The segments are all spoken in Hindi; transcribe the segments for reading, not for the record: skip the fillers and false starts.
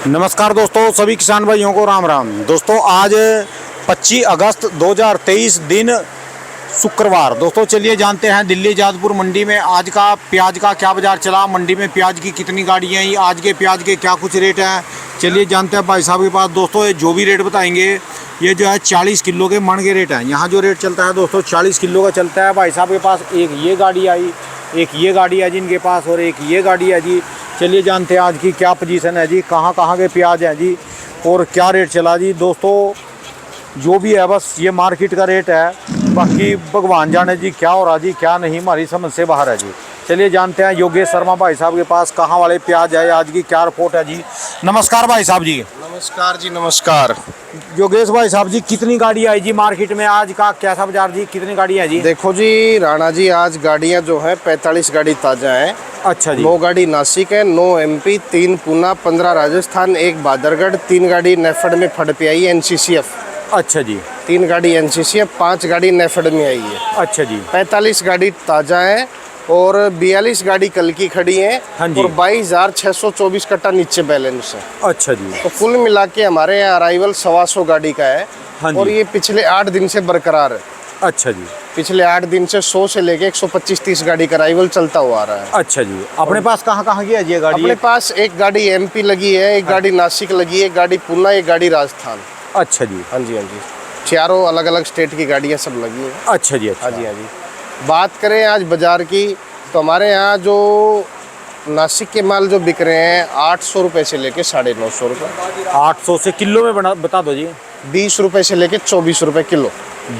नमस्कार दोस्तों, सभी किसान भाइयों को राम राम। दोस्तों आज 25 अगस्त 2023 दिन शुक्रवार। दोस्तों चलिए जानते हैं दिल्ली जादपुर मंडी में आज का प्याज का क्या बाजार चला, मंडी में प्याज की कितनी गाड़ियाँ आई, आज के प्याज के क्या कुछ रेट हैं। चलिए जानते हैं भाई साहब के पास। दोस्तों ये जो भी रेट बताएंगे ये जो है 40 किलो के मन के रेट हैं। यहाँ जो रेट चलता है दोस्तों 40 किलो का चलता है। भाई साहब के पास एक ये गाड़ी आई, एक ये गाड़ी है जी इनके पास, और एक ये गाड़ी है जी। चलिए जानते हैं आज की क्या पोजीशन है जी, कहाँ कहाँ के प्याज हैं जी और क्या रेट चला जी। दोस्तों जो भी है बस ये मार्केट का रेट है, बाकी भगवान जाने जी क्या हो रहा जी क्या नहीं, हमारी समझ से बाहर है जी। चलिए जानते हैं योगेश शर्मा भाई साहब के पास कहाँ वाले प्याज है, आज की क्या रिपोर्ट है जी। नमस्कार भाई साहब जी। नमस्कार जी, नमस्कार। योगेश भाई साहब जी कितनी गाड़ी आई जी मार्केट में, आज का कैसा बाजार जी, कितनी गाड़ी है जी? देखो जी राणा जी, आज गाड़ियां जो है 45 गाड़ी ताज़ा है। अच्छा जी। 9 गाड़ी नासिक है, 9 एमपी, 3 पूना, 15 राजस्थान, 1 बादरगढ़, 3 गाड़ी नेफेड में फड़ पे आई है एनसीसीएफ। अच्छा जी। 3 गाड़ी एनसीसीएफ, 5 गाड़ी नेफेड में आई है। अच्छा जी। 45 गाड़ी ताज़ा है और 42 गाड़ी कल की खड़ी है। हाँ जी। और 22,624 कट्टा नीचे बैलेंस है। अच्छा जी। तो कुल मिला के हमारे यहाँ अराइवल 125 गाड़ी का है। हाँ जी। और ये पिछले 8 दिन से बरकरार है। अच्छा जी। पिछले 8 दिन से 100 से लेके 125-30 गाड़ी का अराइवल चलता हुआ आ रहा है। अच्छा जी। अपने पास कहाँ कहाँ की है ये गाड़ी? अपने पास एक गाड़ी एमपी लगी है, एक गाड़ी नासिक लगी है, एक गाड़ी पूना, एक गाड़ी राजस्थान। अच्छा जी। हाँ जी, हाँ जी। चारों अलग अलग स्टेट की गाड़ियाँ सब लगी हैं। अच्छा जी। अच्छा। हाँ जी, हाँ जी। बात करें आज बाजार की तो हमारे यहाँ जो नासिक के माल जो बिक रहे हैं 800 रुपये से लेके 950 रुपये। 800 से किलो में बता दो जी। 20 रुपये से लेके 24 रुपये किलो।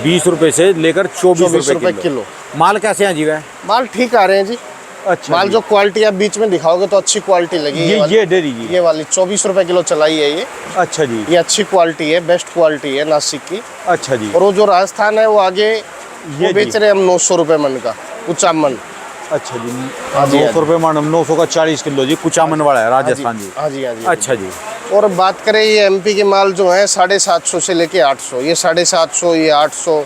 20 रुपये से लेकर 24 रुपये किलो। माल कैसे हैं जी वह? माल ठीक आ रहे हैं जी। अच्छा माल जी। जो क्वालिटी आप बीच में दिखाओगे तो अच्छी क्वालिटी लगी। ये डेरी जी, ये वाली 24 रुपये किलो चलाई है ये। अच्छा जी। ये अच्छी क्वालिटी है, बेस्ट क्वालिटी है नासिक की। अच्छा जी। और वो जो राजस्थान है वो आगे ये बेच रहे हैं हम 900 रुपये मन का, कुचामन। अच्छा जी। हाँ जी, 900 रुपये मन, 900 का 40 किलो जी, कुचामन वाला है राजस्थान जी। हाँ जी, हाँ जी। अच्छा जी। और बात करें ये एमपी के माल जो है 750 से लेके 800, ये 750, ये 800।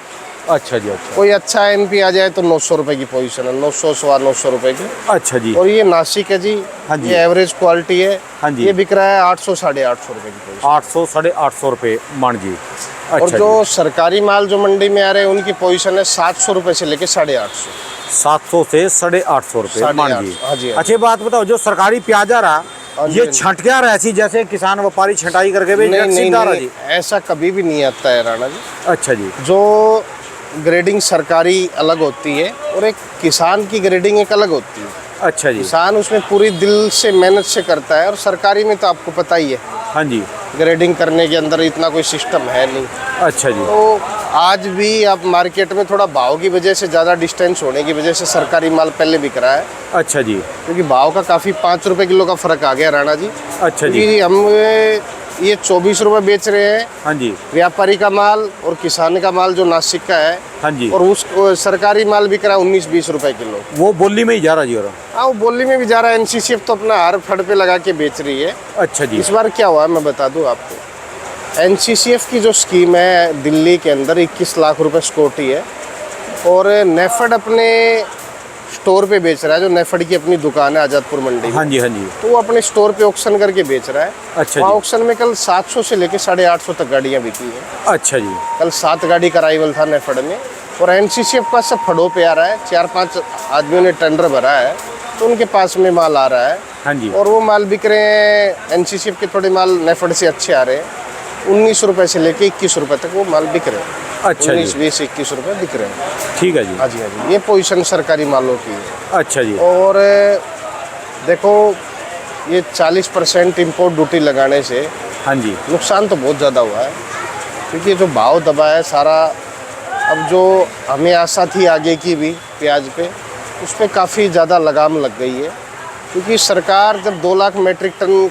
अच्छा जी। अच्छा। कोई अच्छा एमपी आ जाए तो 900 रुपये की पोजीशन है, 900 सवा 900 रुपये की। अच्छा जी। और ये नासिक है जी। हाँ जी। ये एवरेज क्वालिटी है। हाँ जी। ये बिक रहा है 800 साढ़े 800 रुपये की पोजीशन। 800 850 रुपये मान जी। और अच्छा जो जी। सरकारी माल जो मंडी में आ रहे हैं उनकी पोजीशन है 700 रुपये से लेके 850। 700 से 850 रुपये मान जी। 850, हाँ जी, हाँ जी। अच्छी बात बताओ, जो सरकारी प्याज आ रहा हाँ जी, ये हाँ जी। छंट क्या रहा ऐसी जैसे किसान व्यापारी छंटाई करके बेच रहे हैं, नहीं सीधा रहा नहीं, जी? ऐसा कभी भी नहीं आता है राणा जी। अच्छा जी। जो ग्रेडिंग सरकारी अलग होती है और एक किसान की ग्रेडिंग एक अलग होती है। अच्छा जी। किसान उसमें पूरी दिल से मेहनत से करता है और सरकारी में तो आपको पता ही है हाँ जी। ग्रेडिंग करने के अंदर इतना कोई सिस्टम है नहीं। अच्छा जी। तो आज भी आप मार्केट में थोड़ा भाव की वजह से ज़्यादा डिस्टेंस होने की वजह से सरकारी माल पहले बिक रहा है, अच्छा जी। क्योंकि भाव का काफ़ी 5 रुपये किलो का फ़र्क आ गया राणा जी। अच्छा जी। क्योंकि हम ये 24 रुपये बेच रहे हैं हाँ जी। व्यापारी का माल, और किसान का माल जो नासिक का है, हाँ जी। और उस सरकारी माल बिक रहा है 19-20 रुपये किलो। वो बोली में ही जा रहा जी। और हाँ, वो बोली में भी जा रहा है। एनसीसीएफ तो अपना हर फड़ पे लगा के बेच रही है। अच्छा जी। इस बार क्या हुआ है मैं बता दूं आपको। एनसीसीएफ की जो स्कीम है दिल्ली के अंदर 21 लाख रुपए सिक्योरिटी है, और नेफेड अपने स्टोर पे बेच रहा है। जो नेफेड की अपनी दुकान है आज़ादपुर मंडी में, हाँ जी। हाँ जी। तो वो अपने स्टोर पे ऑक्शन करके बेच रहा है। अच्छा वहाँ जी। ऑक्शन में कल 700 से लेके 850 तक गाड़ियाँ बिकी हैं। अच्छा जी। कल 7 गाड़ी का अराइवल था नेफेड में, और एनसीसीएफ का सब फड़ों पे आ रहा है। 4-5 आदमियों ने टेंडर भरा है तो उनके पास में माल आ रहा है। हाँ जी। और वो माल बिक रहे हैं, एनसीसीएफ के थोड़े माल नेफेड से अच्छे आ रहे हैं। 19 रुपये से लेके 21 रुपये तक वो माल बिक रहे हैं। अच्छा 19, जी। 20, 21 रुपये बिक रहे हैं। ठीक है जी। हाँ जी, हाँ जी। ये पोजीशन सरकारी मालों की है। अच्छा जी। और देखो ये 40% इम्पोर्ट ड्यूटी लगाने से हाँ जी। नुकसान तो बहुत ज़्यादा हुआ है, क्योंकि जो भाव दबा है सारा, अब जो हमें आशा थी आगे की भी प्याज पे, उस पर काफ़ी ज़्यादा लगाम लग गई है। क्योंकि सरकार जब 2 लाख मेट्रिक टन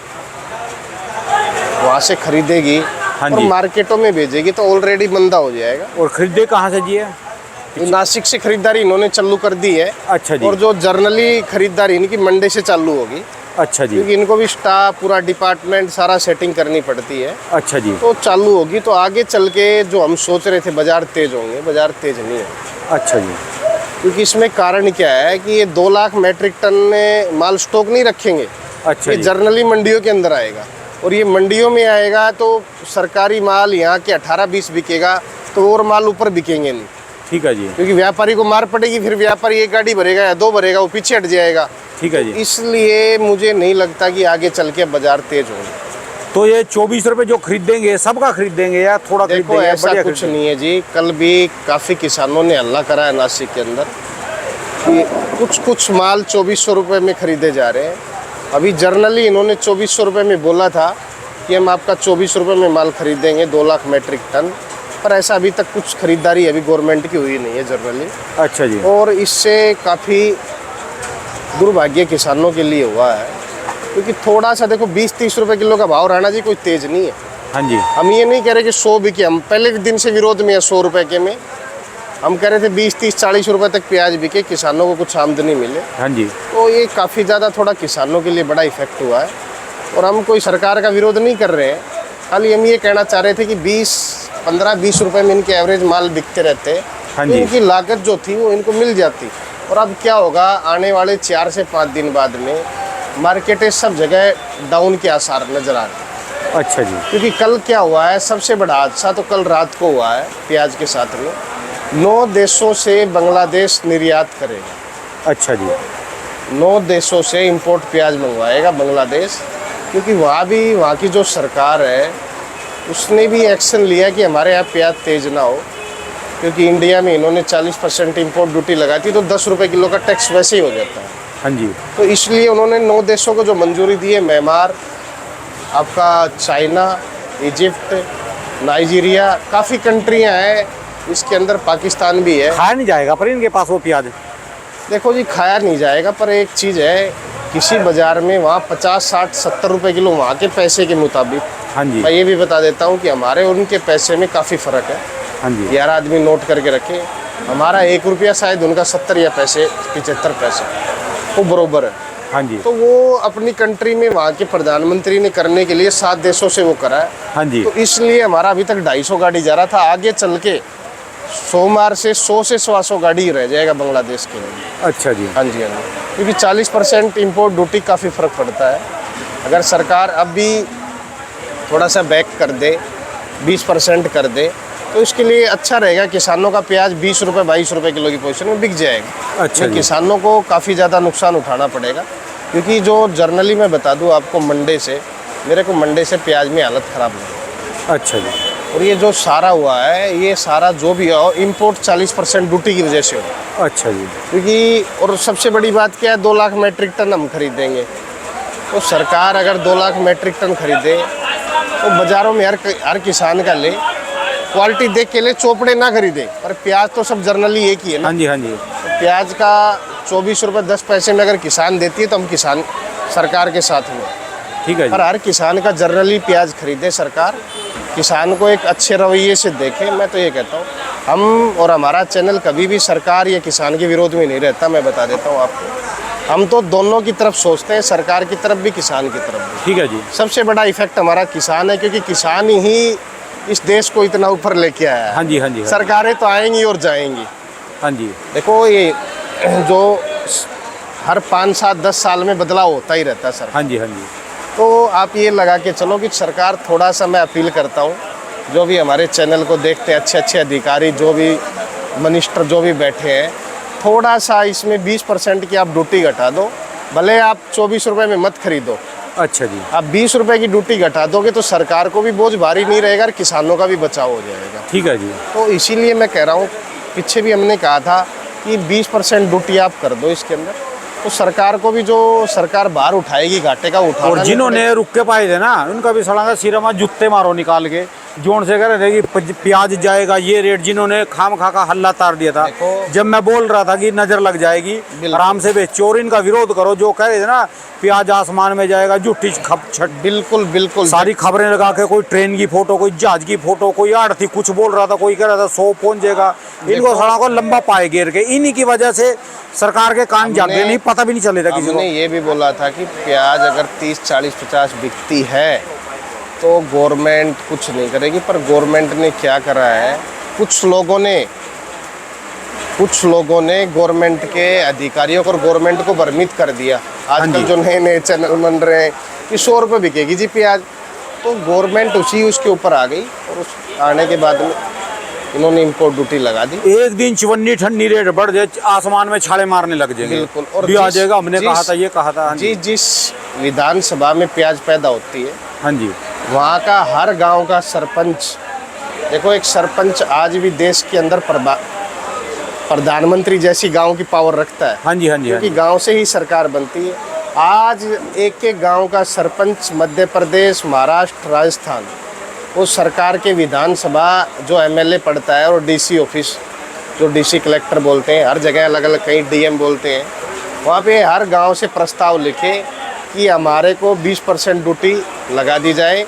वहाँ से खरीदेगी हाँ और जी। मार्केटों में भेजेगी तो ऑलरेडी मंदा हो जाएगा। और खरीदे कहाँ से जी है? नासिक से खरीदारी इन्होंने चालू कर दी है। अच्छा जी। और जो जर्नली खरीदारी इनकी मंडे से चालू होगी, अच्छा जी। क्योंकि इनको भी स्टाफ पूरा डिपार्टमेंट सारा सेटिंग करनी पड़ती है। अच्छा जी। तो चालू होगी तो आगे चल के जो हम सोच रहे थे बाजार तेज होंगे, बाजार तेज नहीं है। अच्छा जी। क्योंकि इसमें कारण क्या है कि ये 2 लाख मेट्रिक टन में माल स्टॉक नहीं रखेंगे। अच्छा ये जी। जर्नली मंडियों के अंदर आएगा। और ये मंडियों में आएगा तो सरकारी माल यहाँ के 18-20 बिकेगा, तो और माल ऊपर बिकेंगे नहीं, ठीक है जी। क्योंकि व्यापारी को मार पड़ेगी, फिर व्यापारी एक गाड़ी भरेगा या 2 भरेगा, वो पीछे हट जाएगा। ठीक है जी। इसलिए मुझे नहीं लगता कि आगे चल के बाजार तेज होगा। तो ये 24 रुपए जो खरीदेंगे सबका खरीदेंगे या थोड़ा देखो खरीदेंगे? ऐसा बढ़िया कुछ खरीदेंगे। नहीं है जी। कल भी काफ़ी किसानों ने हल्ला करा है नासिक के अंदर कि कुछ माल 2400 रुपये में खरीदे जा रहे हैं। अभी जर्नली इन्होंने 2400 रुपये में बोला था कि हम आपका 24 रुपये में माल खरीदेंगे 2 लाख मेट्रिक टन, पर ऐसा अभी तक कुछ खरीदारी अभी गवर्नमेंट की हुई नहीं है जर्नली। अच्छा जी। और इससे काफ़ी दुर्भाग्य किसानों के लिए हुआ है, क्योंकि थोड़ा सा देखो 20-30 रुपये किलो का भाव रहना जी कोई तेज नहीं है। हाँ जी। हम ये नहीं कह रहे कि 100 बिके, हम पहले दिन से विरोध में है 100 रुपये के में। हम कह रहे थे 20-30-40 रुपये तक प्याज बिके, किसानों को कुछ आमदनी मिले। हाँ जी। तो ये काफ़ी ज़्यादा थोड़ा किसानों के लिए बड़ा इफेक्ट हुआ है। और हम कोई सरकार का विरोध नहीं कर रहे हैं, खाली हम ये कहना चाह रहे थे कि 15-20 रुपये में इनके एवरेज माल बिकते रहते, हाँ तो जी। इनकी लागत जो थी वो इनको मिल जाती। और अब क्या होगा, आने वाले 4 से 5 दिन बाद में मार्केटें सब जगह डाउन के आसार नज़र आ रहे हैं। अच्छा जी। क्योंकि कल क्या हुआ है, सबसे बड़ा हादसा तो कल रात को हुआ है प्याज के साथ में। 9 देशों से बांग्लादेश निर्यात करेगा। अच्छा जी। 9 देशों से इंपोर्ट प्याज मंगवाएगा बांग्लादेश, क्योंकि वहाँ की जो सरकार है उसने भी एक्शन लिया कि हमारे यहाँ प्याज तेज ना हो, क्योंकि इंडिया में इन्होंने 40% इंपोर्ट ड्यूटी लगाई थी, तो 10 रुपये किलो का टैक्स वैसे ही हो जाता है। हाँ जी। तो इसलिए उन्होंने 9 देशों को जो मंजूरी दी है, म्यांमार, आपका चाइना, इजिप्ट, नाइजीरिया, काफ़ी कंट्रियां हैं, इसके अंदर पाकिस्तान भी है। खाया नहीं जाएगा पर इनके पास वो प्याज? देखो जी, खाया नहीं जाएगा, पर एक चीज़ है, किसी बाज़ार में वहाँ 50, 60, 70 रुपये किलो वहाँ के पैसे के मुताबिक। हाँ जी। मैं ये भी बता देता हूँ कि हमारे और उनके पैसे में काफ़ी फ़र्क है। हाँ जी। यार आदमी नोट करके रखे, हमारा 1 रुपया शायद उनका 70 या 75 पैसे, वो बरोबर है। हाँ जी। तो वो अपनी कंट्री में वहाँ के प्रधानमंत्री ने करने के लिए 7 देशों से वो करा है। हाँ जी। तो इसलिए हमारा अभी तक 250 गाड़ी जा रहा था, आगे चल के सोमवार से 100 से 125 गाड़ी रह जाएगा बांग्लादेश के लिए। अच्छा जी। हाँ जी, हाँ जी। क्योंकि 40% इम्पोर्ट ड्यूटी काफ़ी फ़र्क पड़ता है। अगर सरकार अब भी थोड़ा सा बैक कर दे, 20% कर दे, तो इसके लिए अच्छा रहेगा। किसानों का प्याज 20 रुपये 22 रुपये किलो की पोजीशन में बिक जाएगा। अच्छा जी। किसानों को काफ़ी ज़्यादा नुकसान उठाना पड़ेगा, क्योंकि जो जर्नली मैं बता दूं आपको, मंडे से मेरे को मंडे से प्याज में हालत ख़राब लगी। अच्छा जी। और ये जो सारा हुआ है, ये सारा जो भी हो इम्पोर्ट 40% ड्यूटी की वजह से हो। अच्छा जी। क्योंकि और सबसे बड़ी बात क्या है, 2 लाख मेट्रिक टन हम खरीदेंगे, तो सरकार अगर 2 लाख मेट्रिक टन खरीदे तो बाज़ारों में हर किसान का ले, क्वालिटी देख के ले, चोपड़े ना खरीदे। पर प्याज तो सब जर्नली एक ही है ना। हाँ जी। हाँ जी। प्याज का 24 रुपये 10 पैसे में अगर किसान देती है तो हम किसान सरकार के साथ में। ठीक है पर जी। हर किसान का जर्नली प्याज खरीदे सरकार, किसान को एक अच्छे रवैये से देखे। मैं तो ये कहता हूँ, हम और हमारा चैनल कभी भी सरकार या किसान के विरोध में नहीं रहता। मैं बता देता हूँ आपको, हम तो दोनों की तरफ सोचते हैं, सरकार की तरफ भी किसान की तरफ भी। ठीक है जी। सबसे बड़ा इफेक्ट हमारा किसान है, क्योंकि किसान ही इस देश को इतना ऊपर लेके आया है। हाँ जी। हाँ जी। सरकारें तो आएंगी और जाएंगी। हाँ जी। देखो ये जो हर 5, 7, 10 साल में बदलाव होता ही रहता है सर। हाँ जी। हाँ जी। तो आप ये लगा के चलो कि सरकार थोड़ा सा, मैं अपील करता हूँ, जो भी हमारे चैनल को देखते हैं, अच्छे अधिकारी, जो भी मिनिस्टर जो भी बैठे हैं, थोड़ा सा इसमें 20% की आप ड्यूटी घटा दो। भले आप 24 रुपये में मत खरीदो, अच्छा जी। आप 20 रुपये की ड्यूटी घटा दोगे तो सरकार को भी बोझ भारी नहीं रहेगा और किसानों का भी बचाव हो जाएगा। ठीक है जी। तो इसीलिए मैं कह रहा हूँ, पीछे भी हमने कहा था कि 20% ड्यूटी आप कर दो इसके अंदर, तो सरकार को भी, जो सरकार बाहर उठाएगी घाटे का उठाना। और जिन्होंने रुक के पाए थे ना, उनका भी सड़ा सिर में जूते मारो निकाल के, जोन से कह रहे थे कि प्याज जाएगा ये रेट, जिन्होंने खाम खा का हल्ला तार दिया था। जब मैं बोल रहा था कि नजर लग जाएगी, आराम से बेचो और इनका विरोध करो। जो कह रहे थे ना प्याज आसमान में जाएगा, झूठी छट, बिल्कुल बिल्कुल सारी खबरें लगा के, कोई ट्रेन की फोटो, कोई जहाज की फोटो, कोई आड़ती कुछ बोल रहा था, कोई कह रहा था 100 पहुंचेगा। इनको सड़ा को लंबा पाए घेर के, इन्हीं की वजह से सरकार के कान जागे नहीं, पता भी नहीं चले था किसी को। हमने ये भी बोला था कि प्याज अगर 30, 40, 50 बिकती है तो गवर्नमेंट कुछ नहीं करेगी। पर गवर्नमेंट ने क्या करा है, कुछ लोगों ने गवर्नमेंट के अधिकारियों को और गवर्नमेंट को भ्रमित कर दिया। आजकल जो नए नए चैनल बन रहे हैं कि 100 रुपये बिकेगी जी प्याज, तो गवर्नमेंट उसके ऊपर आ गई और उस आने के बाद में इन्होंने इम्पोर्ट ड्यूटी लगा दी। एक दिन चवन्नी ठंडी रेट बढ़ जाए, आसमान में छाले मारने लग जाएंगे। बिल्कुल। और भी आ जाएगा, हमने कहा था, ये कहा था। हाँ जी, जिस विधानसभा में प्याज पैदा होती है, हाँ जी, वहाँ का हर गांव का सरपंच, देखो एक सरपंच आज भी देश के अंदर प्रधानमंत्री जैसी गांव की पावर रखता है। हाँ जी, हाँ जी, क्योंकि गांव से ही सरकार बनती है। आज एक एक गांव का सरपंच मध्य प्रदेश, महाराष्ट्र, राजस्थान, वो सरकार के विधानसभा जो एमएलए पढ़ता है और डीसी ऑफिस, जो डीसी कलेक्टर बोलते हैं, हर जगह अलग अलग, कहीं डीएम बोलते हैं, वहाँ पे हर गांव से प्रस्ताव लिखे कि हमारे को 20% ड्यूटी लगा दी जाए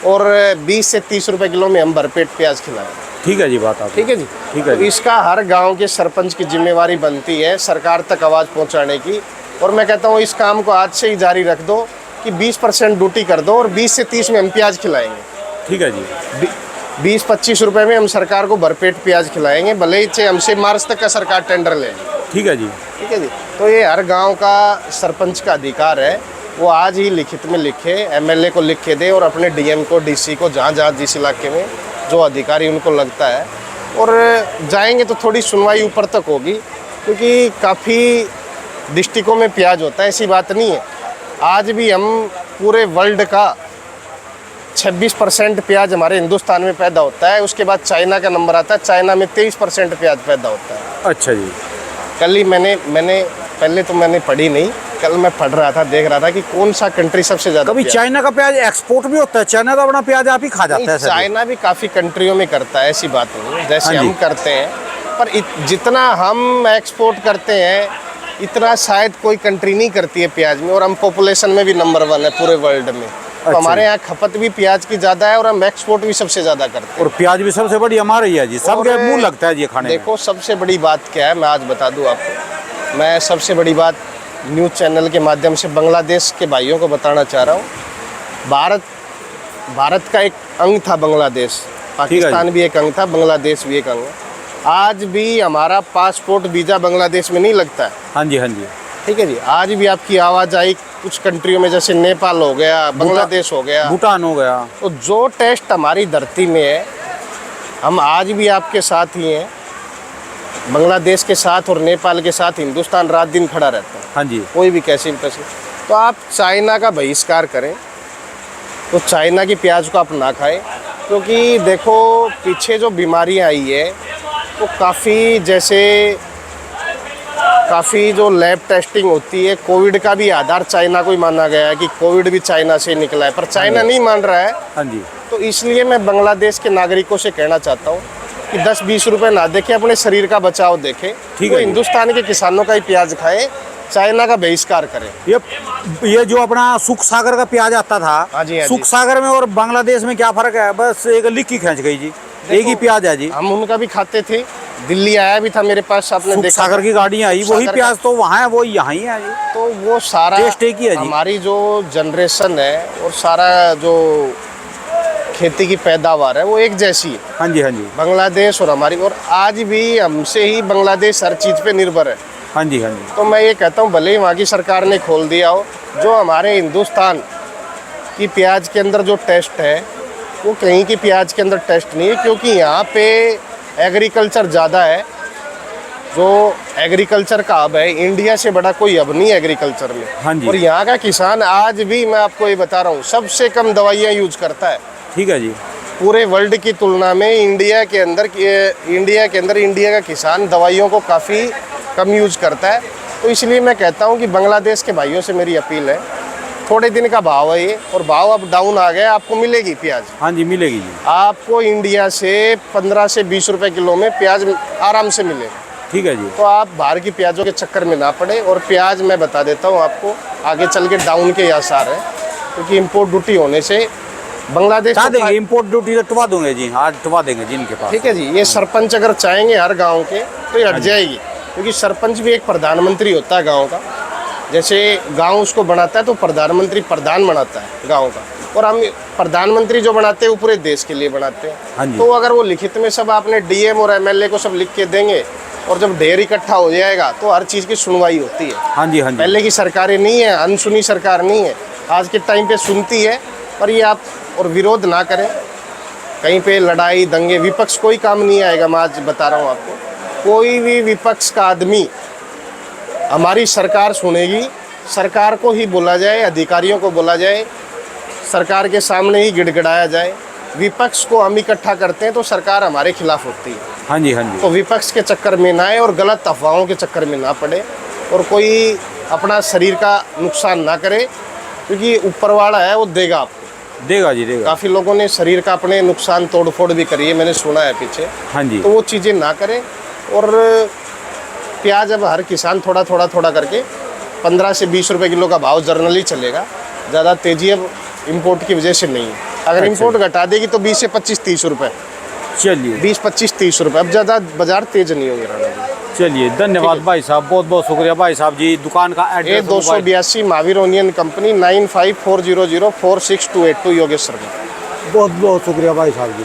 और 20 से 30 रुपए किलो में हम भरपेट प्याज खिलाएं। ठीक है जी, बात आप। ठीक है जी, ठीक है तो जी। इसका हर गांव के सरपंच की जिम्मेवारी बनती है सरकार तक आवाज़ पहुंचाने की। और मैं कहता हूँ इस काम को आज से ही जारी रख दो कि 20% ड्यूटी कर दो और 20 से 30 में हम प्याज खिलाएंगे। ठीक है जी। 20-25 रुपए में हम सरकार को भरपेट प्याज खिलाएंगे, भले ही चाहे हमसे मार्च तक का सरकार टेंडर ले। ठीक है जी। ठीक है जी। तो ये हर गांव का सरपंच का अधिकार है, वो आज ही लिखित में लिखे, एमएलए को लिख के दे और अपने डीएम को, डीसी को, जहाँ जहाँ जिस इलाके में जो अधिकारी उनको लगता है, और जाएंगे तो थोड़ी सुनवाई ऊपर तक होगी। क्योंकि काफ़ी डिस्ट्रिक्टों में प्याज होता है, ऐसी बात नहीं है। आज भी हम पूरे वर्ल्ड का 26% प्याज हमारे हिंदुस्तान में पैदा होता है, उसके बाद चाइना का नंबर आता है, चाइना में 23% प्याज पैदा होता है। अच्छा जी। कल ही मैंने पहले तो मैंने पढ़ी नहीं, कल मैं पढ़ रहा था, देख रहा था कि कौन सा कंट्री सबसे ज़्यादा। कभी चाइना का प्याज एक्सपोर्ट भी होता है? चाइना तो अपना प्याज आप ही खा जाता है। चाइना भी काफ़ी कंट्रियों में करता है, ऐसी बात नहीं है, जैसे हाँ हम करते हैं। पर जितना हम एक्सपोर्ट करते हैं इतना शायद कोई कंट्री नहीं करती है प्याज में, और हम पॉपुलेशन में भी नंबर 1 है पूरे वर्ल्ड में। तो हमारे यहाँ खपत भी प्याज की ज़्यादा है और हम एक्सपोर्ट भी सबसे ज़्यादा करते हैं। और प्याज भी सबसे बड़ी हमारे ही है जी, सबके मुंह लगता है जी खाने में। देखो सबसे बड़ी बात क्या है, मैं आज बता दूँ आपको। मैं सबसे बड़ी बात न्यूज़ चैनल के माध्यम से बांग्लादेश के भाइयों को बताना चाह रहा हूँ। भारत का एक अंग था बांग्लादेश, पाकिस्तान भी एक अंग था, बांग्लादेश भी एक अंग है। आज भी हमारा पासपोर्ट वीज़ा बांग्लादेश में नहीं लगता है। हाँ जी, हाँ जी। ठीक है जी। आज भी आपकी आवाज़ आई कुछ कंट्रियों में, जैसे नेपाल हो गया, बांग्लादेश हो गया, भूटान हो गया। तो जो टेस्ट हमारी धरती में है, हम आज भी आपके साथ ही हैं, बांग्लादेश के साथ और नेपाल के साथ हिंदुस्तान रात दिन खड़ा रहता है। हाँ जी। कोई भी कैसी भी तस्वीर। तो आप चाइना का बहिष्कार करें, तो चाइना की प्याज को आप ना खाएं, क्योंकि देखो पीछे जो बीमारियां आई है वो काफ़ी जो लैब टेस्टिंग होती है, कोविड का भी आधार चाइना को ही माना गया है कि कोविड भी चाइना से निकला है, पर चाइना नहीं मान रहा है। हाँ जी। तो इसलिए मैं बांग्लादेश के नागरिकों से कहना चाहता हूँ कि 10-20 रुपए ना देखें, अपने शरीर का बचाव देखें। ठीक वो है। हिंदुस्तान के किसानों का ही प्याज खाएं, चाइना का बहिष्कार करें। ये जो अपना सुख सागर का प्याज आता था, हाँ जी, हाँ सुख जी। सागर में और बांग्लादेश में क्या फर्क है? बस एक लिक्की खींच गई जी, एक ही प्याज है जी। हम उनका भी खाते थे, दिल्ली आया भी था मेरे पास, आपने सुख देखा सागर की गाड़ियाँ आई, वही सागर प्याज तो वहाँ है, वो यहाँ ही है जी। तो वो सारा टेस्ट एक ही है जी। हमारी जो जनरेशन है और सारा जो खेती की पैदावार है वो एक जैसी है। हाँ जी, हाँ जी। बांग्लादेश और हमारी, और आज भी हमसे ही बांग्लादेश हर चीज़ पे निर्भर है। हाँ जी, हाँ जी। तो मैं ये कहता हूँ भले ही वहाँ की सरकार ने खोल दिया हो, जो हमारे हिंदुस्तान की प्याज के अंदर जो टेस्ट है वो कहीं की प्याज के अंदर टेस्ट नहीं है, क्योंकि यहाँ पे एग्रीकल्चर ज़्यादा है। जो एग्रीकल्चर का हब है, इंडिया से बड़ा कोई हब नहीं है एग्रीकल्चर में। हाँ जी। और यहाँ का किसान आज भी, मैं आपको ये बता रहा हूँ, सबसे कम दवाइयाँ यूज करता है ठीक है जी। पूरे वर्ल्ड की तुलना में। इंडिया के अंदर इंडिया का किसान दवाइयों को काफ़ी कम यूज करता है। तो इसलिए मैं कहता हूँ कि बांग्लादेश के भाइयों से मेरी अपील है, थोड़े दिन का भाव है ये, और भाव अब डाउन आ गया, आपको मिलेगी प्याज। हाँ जी, मिलेगी जी। आपको इंडिया से 15 से 20 रुपए किलो में प्याज आराम से मिलेगा। ठीक है जी। तो आप बाहर की प्याजों के चक्कर में ना पड़े। और प्याज मैं बता देता हूँ आपको, आगे चल के डाउन के आसार है, क्योंकि इम्पोर्ट ड्यूटी होने से बांग्लादेश चाह देंगे इम्पोर्ट ड्यूटी टवा दूंगे जी, आज टवा देंगे जिनके पास। ठीक है जी। ये सरपंच अगर चाहेंगे हर गांव के तो ये हट जाएगी, क्योंकि सरपंच भी एक प्रधानमंत्री होता है गांव का। जैसे गांव उसको बनाता है तो प्रधानमंत्री प्रधान बनाता है गांव का, और हम प्रधानमंत्री जो बनाते हैं वो पूरे देश के लिए बनाते हाँ हैं। जी। तो अगर वो लिखित में सब आपने डीएम और एमएलए को सब लिख के देंगे, और जब ढेर इकट्ठा हो जाएगा तो हर चीज़ की सुनवाई होती है। हाँ जी, हाँ जी। पहले की सरकारें नहीं है, अनसुनी सरकार नहीं है, आज के टाइम पे सुनती है। पर ये आप और विरोध ना करें। कहीं पे लड़ाई दंगे, विपक्ष कोई काम नहीं आएगा। मैं आज बता रहा हूँ आपको, कोई भी विपक्ष का आदमी हमारी सरकार सुनेगी। सरकार को ही बोला जाए, अधिकारियों को बोला जाए, सरकार के सामने ही गिड़गिड़ाया जाए। विपक्ष को हम इकट्ठा करते हैं तो सरकार हमारे खिलाफ होती है। हाँ जी, हाँ जी। तो विपक्ष के चक्कर में ना आए और गलत अफवाहों के चक्कर में ना पड़े, और कोई अपना शरीर का नुकसान ना करे, क्योंकि ऊपर वाला है वो देगा आपको। देगा जी, देगा। काफ़ी लोगों ने शरीर का अपने नुकसान तोड़फोड़ भी करी है, मैंने सुना है पीछे। हाँ जी। तो वो चीज़ें ना करें। और प्याज अब हर किसान थोड़ा थोड़ा करके 15 से 20 रुपए किलो का भाव जर्नली चलेगा। ज़्यादा तेज़ी अब इम्पोर्ट की वजह से नहीं है। अगर अच्छा। इम्पोर्ट घटा देगी तो 20 से 25-30 रुपए, चलिए 20-25-30 रुपए। अब ज़्यादा बाजार तेज नहीं होंगे राणा जी। चलिए, धन्यवाद भाई साहब, बहुत बहुत शुक्रिया भाई साहब जी। दुकान का ये address? 282 Mahavir onion company, 9540046282 Yogesh Sharma. बहुत बहुत शुक्रिया भाई साहब जी।